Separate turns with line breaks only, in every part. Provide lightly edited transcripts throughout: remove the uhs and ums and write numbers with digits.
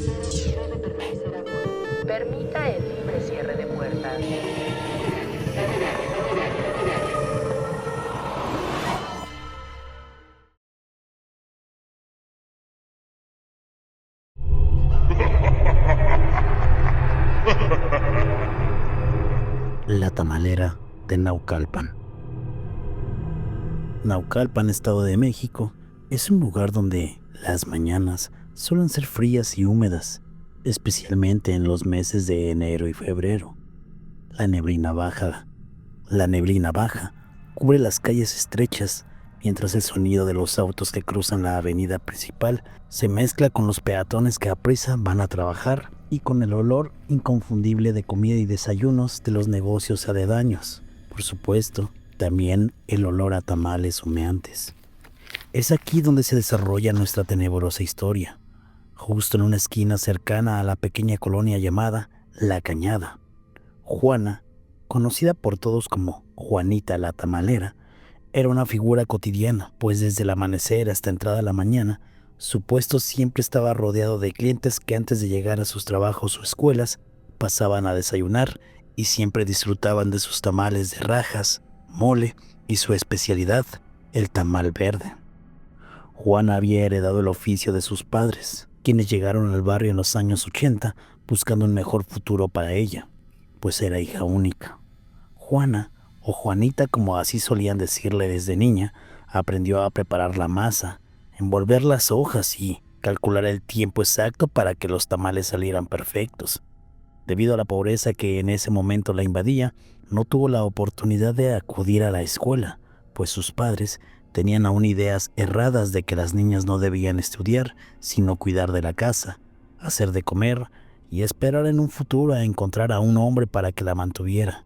Debe permanecer a bordo. Permita el libre cierre de puertas.
La tamalera de Naucalpan. Naucalpan, Estado de México, es un lugar donde las mañanas suelen ser frías y húmedas, especialmente en los meses de enero y febrero. La neblina baja cubre las calles estrechas, mientras el sonido de los autos que cruzan la avenida principal se mezcla con los peatones que aprisa van a trabajar y con el olor inconfundible de comida y desayunos de los negocios aledaños. Por supuesto, también el olor a tamales humeantes. Es aquí donde se desarrolla nuestra tenebrosa historia, justo en una esquina cercana a la pequeña colonia llamada La Cañada. Juana, conocida por todos como Juanita la Tamalera, era una figura cotidiana, pues desde el amanecer hasta entrada la mañana, su puesto siempre estaba rodeado de clientes que antes de llegar a sus trabajos o escuelas pasaban a desayunar y siempre disfrutaban de sus tamales de rajas, mole y su especialidad, el tamal verde. Juana había heredado el oficio de sus padres, quienes llegaron al barrio en los años 80 buscando un mejor futuro para ella, pues era hija única. Juana, o Juanita como así solían decirle desde niña, aprendió a preparar la masa, envolver las hojas y calcular el tiempo exacto para que los tamales salieran perfectos. Debido a la pobreza que en ese momento la invadía, no tuvo la oportunidad de acudir a la escuela, pues sus padres tenían aún ideas erradas de que las niñas no debían estudiar, sino cuidar de la casa, hacer de comer y esperar en un futuro a encontrar a un hombre para que la mantuviera.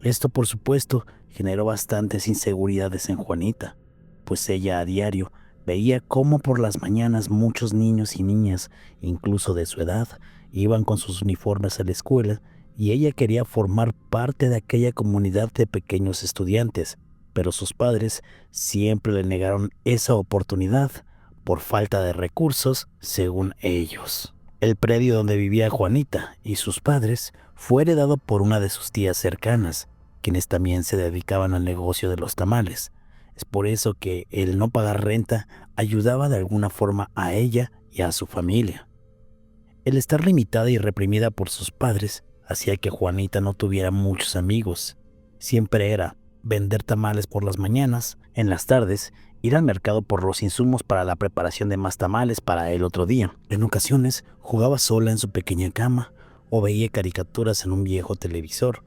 Esto, por supuesto, generó bastantes inseguridades en Juanita, pues ella a diario veía cómo por las mañanas muchos niños y niñas, incluso de su edad, iban con sus uniformes a la escuela y ella quería formar parte de aquella comunidad de pequeños estudiantes, pero sus padres siempre le negaron esa oportunidad por falta de recursos, según ellos. El predio donde vivía Juanita y sus padres fue heredado por una de sus tías cercanas, quienes también se dedicaban al negocio de los tamales. Es por eso que el no pagar renta ayudaba de alguna forma a ella y a su familia. El estar limitada y reprimida por sus padres hacía que Juanita no tuviera muchos amigos. Siempre era vender tamales por las mañanas, en las tardes ir al mercado por los insumos para la preparación de más tamales para el otro día. En ocasiones jugaba sola en su pequeña cama o veía caricaturas en un viejo televisor.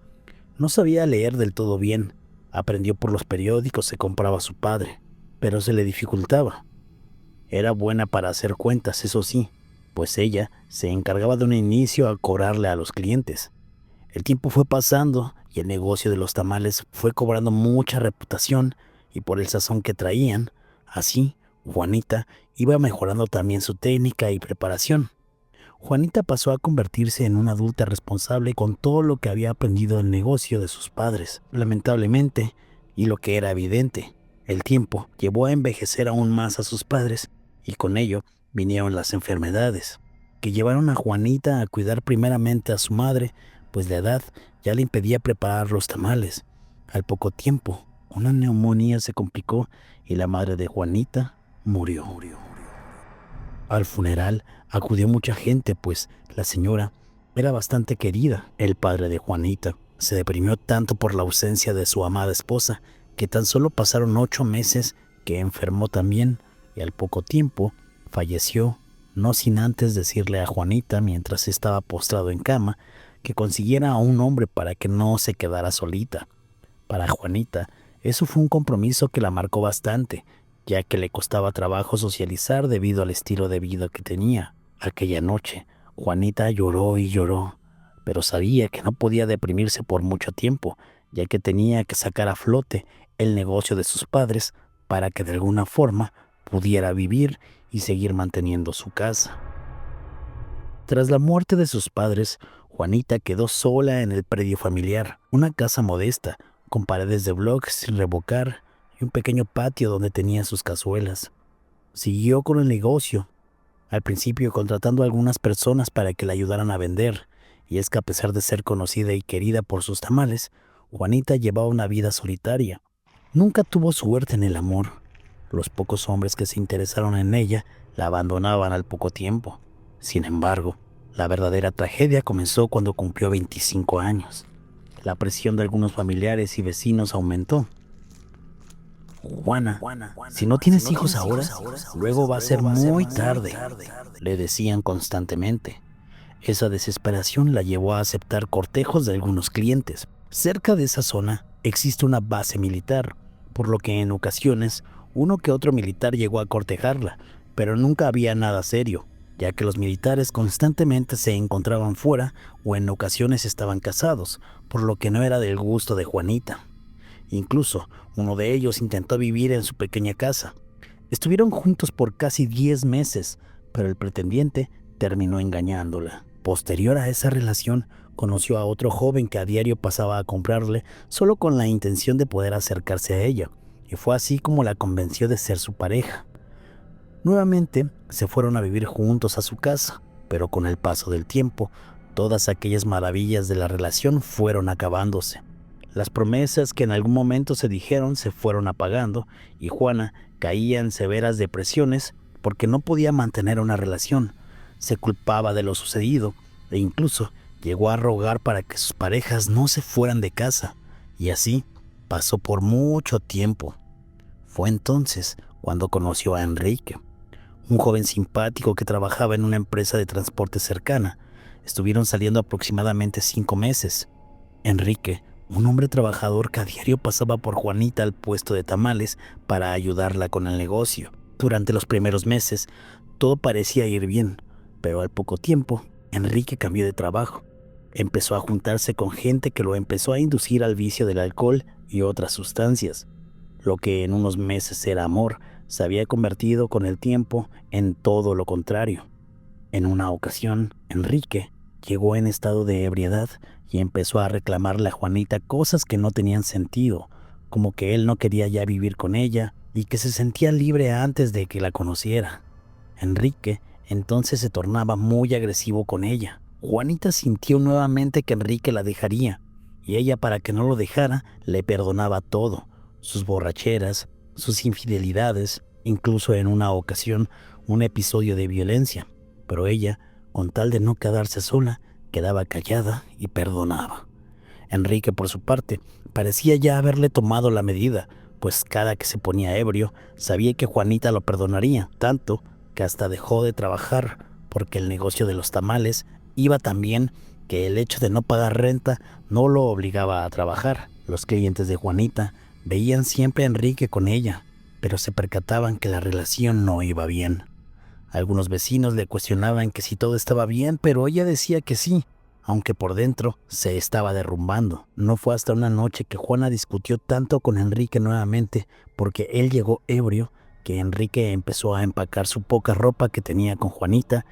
No sabía leer del todo bien, aprendió por los periódicos que compraba su padre, pero se le dificultaba. Era buena para hacer cuentas, eso sí, pues ella se encargaba de un inicio a cobrarle a los clientes. El tiempo fue pasando y el negocio de los tamales fue cobrando mucha reputación y por el sazón que traían. Así, Juanita iba mejorando también su técnica y preparación. Juanita pasó a convertirse en una adulta responsable con todo lo que había aprendido del negocio de sus padres. Lamentablemente, y lo que era evidente, el tiempo llevó a envejecer aún más a sus padres y con ello vinieron las enfermedades, que llevaron a Juanita a cuidar primeramente a su madre, pues la edad ya le impedía preparar los tamales. Al poco tiempo, una neumonía se complicó y la madre de Juanita murió. Al funeral acudió mucha gente, pues la señora era bastante querida. El padre de Juanita se deprimió tanto por la ausencia de su amada esposa que tan solo pasaron 8 meses que enfermó también y al poco tiempo falleció, no sin antes decirle a Juanita mientras estaba postrado en cama que consiguiera a un hombre para que no se quedara solita. Para Juanita, eso fue un compromiso que la marcó bastante, ya que le costaba trabajo socializar debido al estilo de vida que tenía. Aquella noche, Juanita lloró y lloró, pero sabía que no podía deprimirse por mucho tiempo, ya que tenía que sacar a flote el negocio de sus padres para que de alguna forma pudiera vivir y seguir manteniendo su casa. Tras la muerte de sus padres, Juanita quedó sola en el predio familiar, una casa modesta, con paredes de bloques sin revocar y un pequeño patio donde tenía sus cazuelas. Siguió con el negocio, al principio contratando a algunas personas para que la ayudaran a vender, y es que a pesar de ser conocida y querida por sus tamales, Juanita llevaba una vida solitaria. Nunca tuvo suerte en el amor. Los pocos hombres que se interesaron en ella la abandonaban al poco tiempo. Sin embargo, la verdadera tragedia comenzó cuando cumplió 25 años. La presión de algunos familiares y vecinos aumentó. Juana, si no tienes hijos ahora, luego va a ser muy tarde, le decían constantemente. Esa desesperación la llevó a aceptar cortejos de algunos clientes. Cerca de esa zona existe una base militar, por lo que en ocasiones uno que otro militar llegó a cortejarla, pero nunca había nada serio, ya que los militares constantemente se encontraban fuera o en ocasiones estaban casados, por lo que no era del gusto de Juanita. Incluso uno de ellos intentó vivir en su pequeña casa. Estuvieron juntos por casi 10 meses, pero el pretendiente terminó engañándola. Posterior a esa relación, conoció a otro joven que a diario pasaba a comprarle solo con la intención de poder acercarse a ella, y fue así como la convenció de ser su pareja. Nuevamente se fueron a vivir juntos a su casa, pero con el paso del tiempo, todas aquellas maravillas de la relación fueron acabándose. Las promesas que en algún momento se dijeron se fueron apagando y Juana caía en severas depresiones porque no podía mantener una relación. Se culpaba de lo sucedido e incluso llegó a rogar para que sus parejas no se fueran de casa, y así pasó por mucho tiempo. Fue entonces cuando conoció a Enrique, un joven simpático que trabajaba en una empresa de transporte cercana. Estuvieron saliendo aproximadamente 5 meses. Enrique, un hombre trabajador que a diario pasaba por Juanita al puesto de tamales para ayudarla con el negocio. Durante los primeros meses, todo parecía ir bien, pero al poco tiempo, Enrique cambió de trabajo. Empezó a juntarse con gente que lo empezó a inducir al vicio del alcohol y otras sustancias. Lo que en unos meses era amor, se había convertido con el tiempo en todo lo contrario. En una ocasión, Enrique llegó en estado de ebriedad y empezó a reclamarle a Juanita cosas que no tenían sentido, como que él no quería ya vivir con ella y que se sentía libre antes de que la conociera. Enrique entonces se tornaba muy agresivo con ella. Juanita sintió nuevamente que Enrique la dejaría, y ella, para que no lo dejara, le perdonaba todo, sus borracheras, sus infidelidades, incluso en una ocasión un episodio de violencia, pero ella, con tal de no quedarse sola, quedaba callada y perdonaba. Enrique, por su parte, parecía ya haberle tomado la medida, pues cada que se ponía ebrio, sabía que Juanita lo perdonaría, tanto que hasta dejó de trabajar, porque el negocio de los tamales iba tan bien que el hecho de no pagar renta no lo obligaba a trabajar. Los clientes de Juanita veían siempre a Enrique con ella, pero se percataban que la relación no iba bien. Algunos vecinos le cuestionaban que si todo estaba bien, pero ella decía que sí, aunque por dentro se estaba derrumbando. No fue hasta una noche que Juana discutió tanto con Enrique nuevamente, porque él llegó ebrio, que Enrique empezó a empacar su poca ropa que tenía con Juanita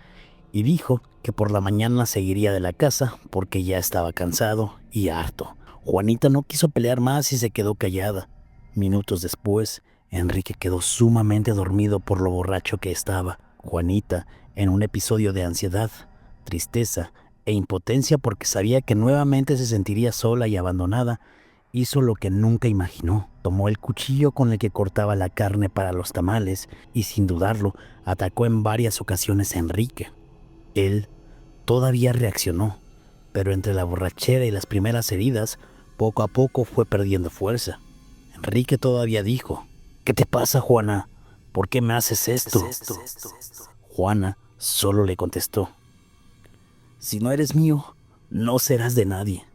y dijo que por la mañana se iría de la casa porque ya estaba cansado y harto. Juanita no quiso pelear más y se quedó callada. Minutos después, Enrique quedó sumamente dormido por lo borracho que estaba. Juanita, en un episodio de ansiedad, tristeza e impotencia porque sabía que nuevamente se sentiría sola y abandonada, hizo lo que nunca imaginó. Tomó el cuchillo con el que cortaba la carne para los tamales y, sin dudarlo, atacó en varias ocasiones a Enrique. Él todavía reaccionó, pero entre la borrachera y las primeras heridas, poco a poco fue perdiendo fuerza. Enrique todavía dijo: «¿Qué te pasa, Juana? ¿Por qué me haces esto?». Juana solo le contestó: «Si no eres mío, no serás de nadie.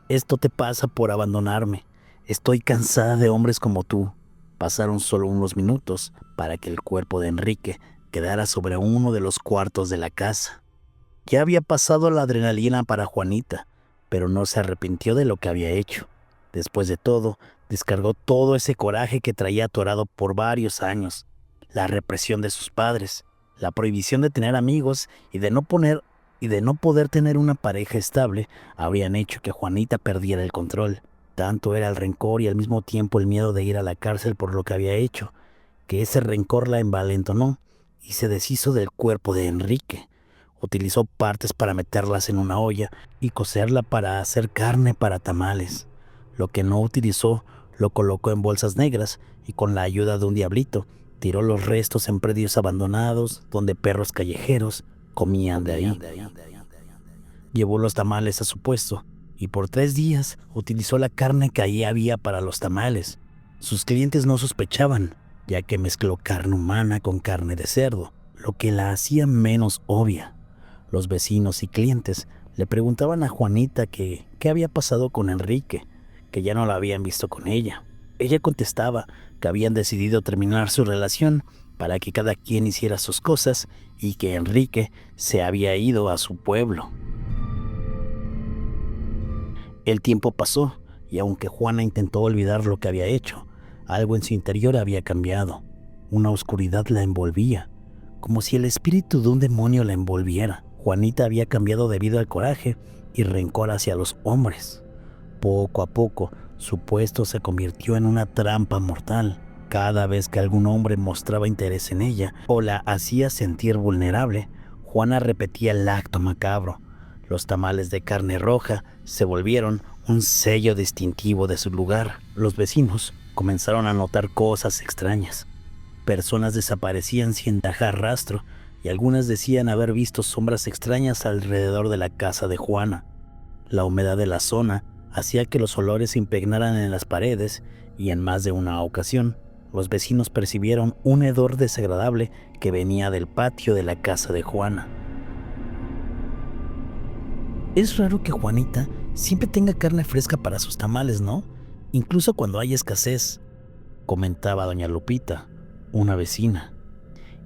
Esto te pasa por abandonarme. Estoy cansada de hombres como tú». Pasaron solo unos minutos para que el cuerpo de Enrique quedara sobre uno de los cuartos de la casa. Ya había pasado la adrenalina para Juanita, pero no se arrepintió de lo que había hecho. Después de todo, descargó todo ese coraje que traía atorado por varios años. La represión de sus padres, la prohibición de tener amigos y de no poder tener una pareja estable habían hecho que Juanita perdiera el control. Tanto era el rencor y al mismo tiempo el miedo de ir a la cárcel por lo que había hecho, que ese rencor la envalentonó y se deshizo del cuerpo de Enrique. Utilizó partes para meterlas en una olla y cocerla para hacer carne para tamales. Lo que no utilizó lo colocó en bolsas negras y con la ayuda de un diablito tiró los restos en predios abandonados donde perros callejeros comían de ahí. Llevó los tamales a su puesto y por 3 días utilizó la carne que ahí había para los tamales. Sus clientes no sospechaban, ya que mezcló carne humana con carne de cerdo, lo que la hacía menos obvia. Los vecinos y clientes le preguntaban a Juanita qué había pasado con Enrique, que ya no la habían visto con ella. Ella contestaba que habían decidido terminar su relación para que cada quien hiciera sus cosas y que Enrique se había ido a su pueblo. El tiempo pasó y aunque Juana intentó olvidar lo que había hecho, algo en su interior había cambiado. Una oscuridad la envolvía, como si el espíritu de un demonio la envolviera. Juanita había cambiado debido al coraje y rencor hacia los hombres. Poco a poco, su puesto se convirtió en una trampa mortal. Cada vez que algún hombre mostraba interés en ella o la hacía sentir vulnerable, Juana repetía el acto macabro. Los tamales de carne roja se volvieron un sello distintivo de su lugar. Los vecinos comenzaron a notar cosas extrañas. Personas desaparecían sin dejar rastro y algunas decían haber visto sombras extrañas alrededor de la casa de Juana. La humedad de la zona hacía que los olores se impregnaran en las paredes y en más de una ocasión, los vecinos percibieron un hedor desagradable que venía del patio de la casa de Juana. Es raro que Juanita siempre tenga carne fresca para sus tamales, ¿no? Incluso cuando hay escasez, comentaba doña Lupita, una vecina.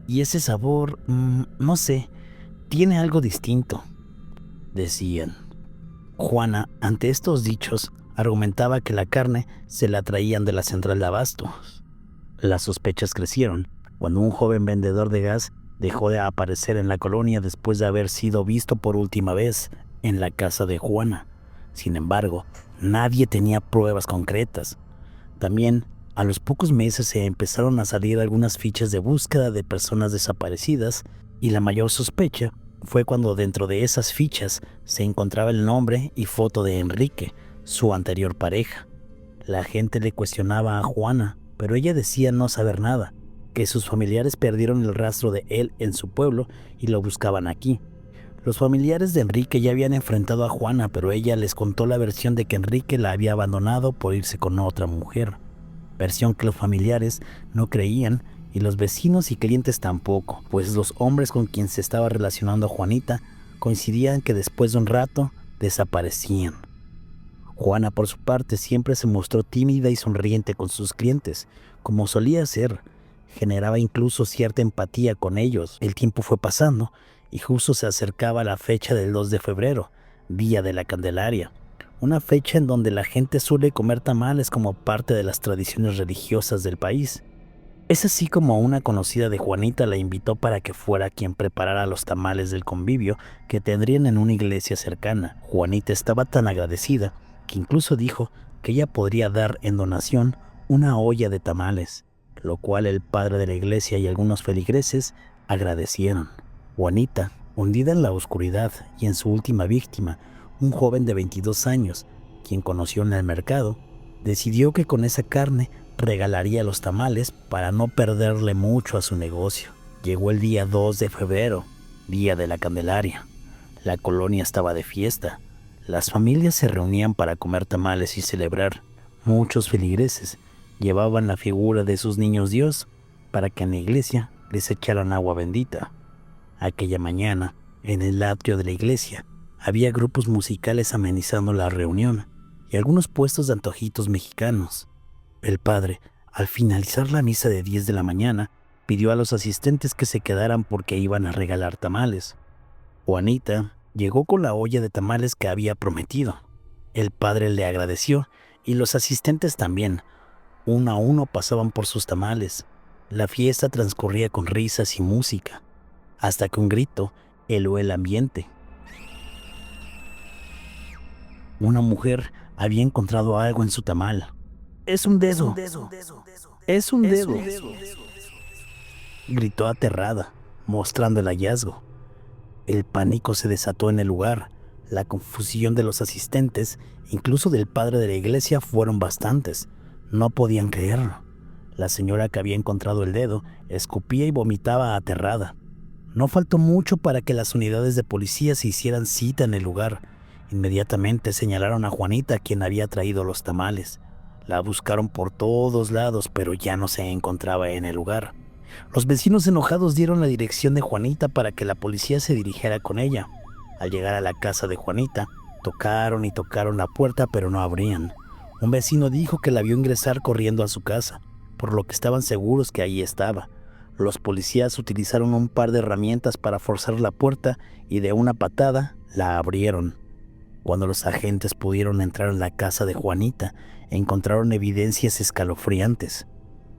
Y ese sabor, no sé, tiene algo distinto, decían. Juana, ante estos dichos, argumentaba que la carne se la traían de la central de abastos. Las sospechas crecieron cuando un joven vendedor de gas dejó de aparecer en la colonia después de haber sido visto por última vez en la casa de Juana. Sin embargo, nadie tenía pruebas concretas. También, a los pocos meses se empezaron a salir algunas fichas de búsqueda de personas desaparecidas y la mayor sospecha fue cuando dentro de esas fichas se encontraba el nombre y foto de Enrique, su anterior pareja. La gente le cuestionaba a Juana, pero ella decía no saber nada, que sus familiares perdieron el rastro de él en su pueblo y lo buscaban aquí. Los familiares de Enrique ya habían enfrentado a Juana, pero ella les contó la versión de que Enrique la había abandonado por irse con otra mujer. Versión que los familiares no creían y los vecinos y clientes tampoco, pues los hombres con quien se estaba relacionando a Juanita coincidían que después de un rato desaparecían. Juana, por su parte, siempre se mostró tímida y sonriente con sus clientes, como solía ser. Generaba incluso cierta empatía con ellos. El tiempo fue pasando y justo se acercaba la fecha del 2 de febrero, Día de la Candelaria, una fecha en donde la gente suele comer tamales como parte de las tradiciones religiosas del país. Es así como una conocida de Juanita la invitó para que fuera quien preparara los tamales del convivio que tendrían en una iglesia cercana. Juanita estaba tan agradecida que incluso dijo que ella podría dar en donación una olla de tamales, lo cual el padre de la iglesia y algunos feligreses agradecieron. Juanita, hundida en la oscuridad y en su última víctima, un joven de 22 años, quien conoció en el mercado, decidió que con esa carne regalaría los tamales para no perderle mucho a su negocio. Llegó el día 2 de febrero, Día de la Candelaria. La colonia estaba de fiesta. Las familias se reunían para comer tamales y celebrar. Muchos feligreses llevaban la figura de sus niños Dios para que en la iglesia les echaran agua bendita. Aquella mañana, en el atrio de la iglesia, había grupos musicales amenizando la reunión y algunos puestos de antojitos mexicanos. El padre, al finalizar la misa de 10 de la mañana, pidió a los asistentes que se quedaran porque iban a regalar tamales. Juanita llegó con la olla de tamales que había prometido. El padre le agradeció y los asistentes también. Uno a uno pasaban por sus tamales. La fiesta transcurría con risas y música, hasta que un grito heló el ambiente. Una mujer había encontrado algo en su tamal. ¡Es un dedo! ¡Es un dedo! Gritó aterrada. mostrando el hallazgo. El pánico se desató en el lugar. La confusión de los asistentes, incluso del padre de la iglesia, fueron bastantes. No podían creerlo. La señora que había encontrado el dedo escupía y vomitaba aterrada. No faltó mucho para que las unidades de policía se hicieran cita en el lugar. Inmediatamente señalaron a Juanita, quien había traído los tamales. La buscaron por todos lados, pero ya no se encontraba en el lugar. Los vecinos enojados dieron la dirección de Juanita para que la policía se dirigiera con ella. Al llegar a la casa de Juanita, tocaron y tocaron la puerta, pero no abrían. Un vecino dijo que la vio ingresar corriendo a su casa, por lo que estaban seguros que ahí estaba. Los policías utilizaron un par de herramientas para forzar la puerta y de una patada la abrieron. Cuando los agentes pudieron entrar en la casa de Juanita, encontraron evidencias escalofriantes: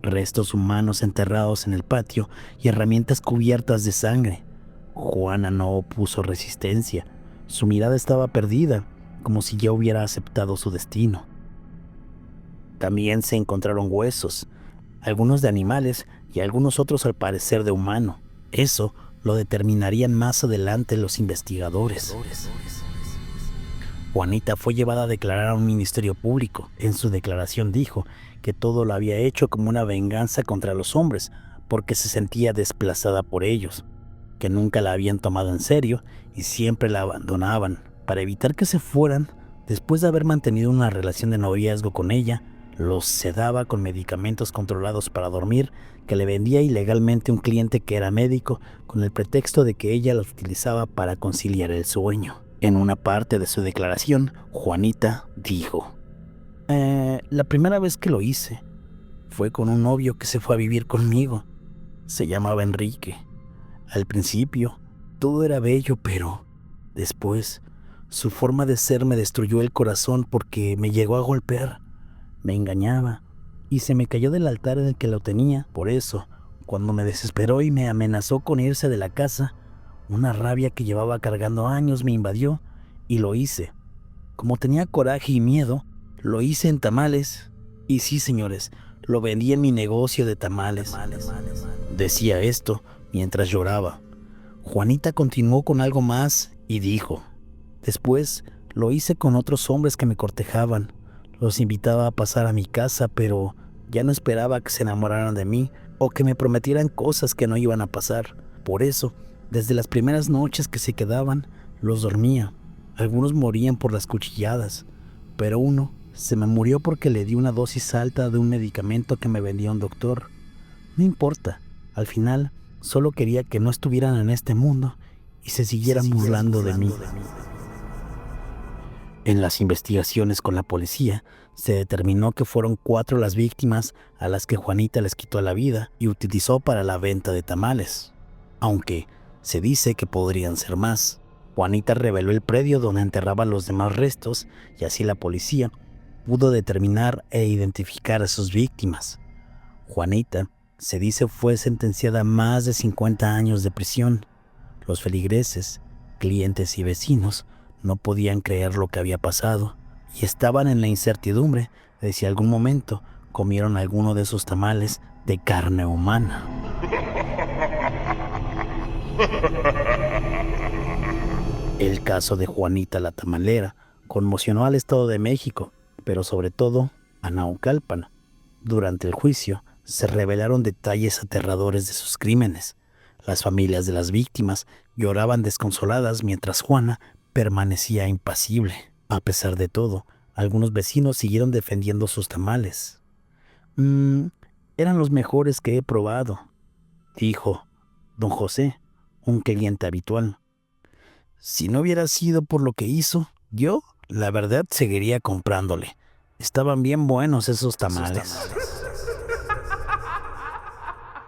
restos humanos enterrados en el patio y herramientas cubiertas de sangre. Juana no opuso resistencia. Su mirada estaba perdida, como si ya hubiera aceptado su destino. También se encontraron huesos, algunos de animales y algunos otros al parecer de humano. Eso lo determinarían más adelante los investigadores. Juanita fue llevada a declarar a un ministerio público. En su declaración dijo que todo lo había hecho como una venganza contra los hombres, porque se sentía desplazada por ellos, que nunca la habían tomado en serio y siempre la abandonaban. Para evitar que se fueran, después de haber mantenido una relación de noviazgo con ella, los sedaba con medicamentos controlados para dormir que le vendía ilegalmente un cliente que era médico, con el pretexto de que ella los utilizaba para conciliar el sueño. En una parte de su declaración, Juanita dijo: la primera vez que lo hice fue con un novio que se fue a vivir conmigo. Se llamaba Enrique. Al principio, todo era bello, pero después, su forma de ser me destruyó el corazón porque me llegó a golpear. Me engañaba y se me cayó del altar en el que lo tenía. Por eso, cuando me desesperó y me amenazó con irse de la casa, una rabia que llevaba cargando años me invadió y lo hice. Como tenía coraje y miedo, lo hice en tamales. Y sí, señores, lo vendí en mi negocio de tamales. Decía esto mientras lloraba. Juanita continuó con algo más y dijo: después lo hice con otros hombres que me cortejaban. Los invitaba a pasar a mi casa, pero ya no esperaba que se enamoraran de mí o que me prometieran cosas que no iban a pasar. Por eso, desde las primeras noches que se quedaban, los dormía. Algunos morían por las cuchilladas, pero uno se me murió porque le di una dosis alta de un medicamento que me vendía un doctor. No importa, al final solo quería que no estuvieran en este mundo y se siguieran burlando de mí. En las investigaciones con la policía, se determinó que fueron 4 las víctimas a las que Juanita les quitó la vida y utilizó para la venta de tamales, aunque se dice que podrían ser más. Juanita reveló el predio donde enterraba los demás restos y así la policía pudo determinar e identificar a sus víctimas. Juanita, se dice, fue sentenciada a más de 50 años de prisión. Los feligreses, clientes y vecinos no podían creer lo que había pasado y estaban en la incertidumbre de si algún momento comieron alguno de esos tamales de carne humana. El caso de Juanita la Tamalera conmocionó al Estado de México, pero sobre todo a Naucalpan. Durante el juicio se revelaron detalles aterradores de sus crímenes. Las familias de las víctimas lloraban desconsoladas mientras Juana permanecía impasible. A pesar de todo, algunos vecinos siguieron defendiendo sus tamales. Eran los mejores que he probado, dijo don José, un cliente habitual. Si no hubiera sido por lo que hizo, yo, la verdad, seguiría comprándole. Estaban bien buenos esos tamales.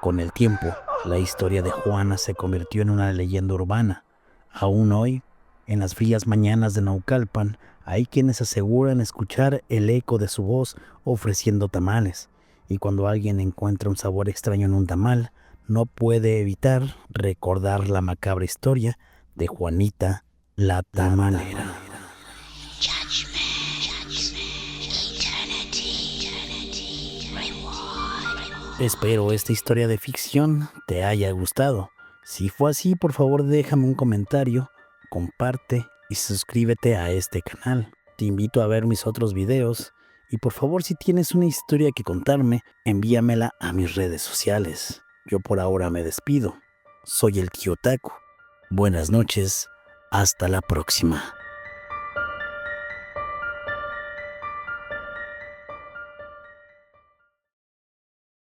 Con el tiempo, la historia de Juana se convirtió en una leyenda urbana. Aún hoy, en las frías mañanas de Naucalpan, hay quienes aseguran escuchar el eco de su voz ofreciendo tamales. Y cuando alguien encuentra un sabor extraño en un tamal, no puede evitar recordar la macabra historia de Juanita la Tamalera. Espero esta historia de ficción te haya gustado. Si fue así, por favor déjame un comentario, comparte y suscríbete a este canal. Te invito a ver mis otros videos y por favor, si tienes una historia que contarme, envíamela a mis redes sociales. Yo por ahora me despido. Soy el Kiotaku. Buenas noches. Hasta la próxima.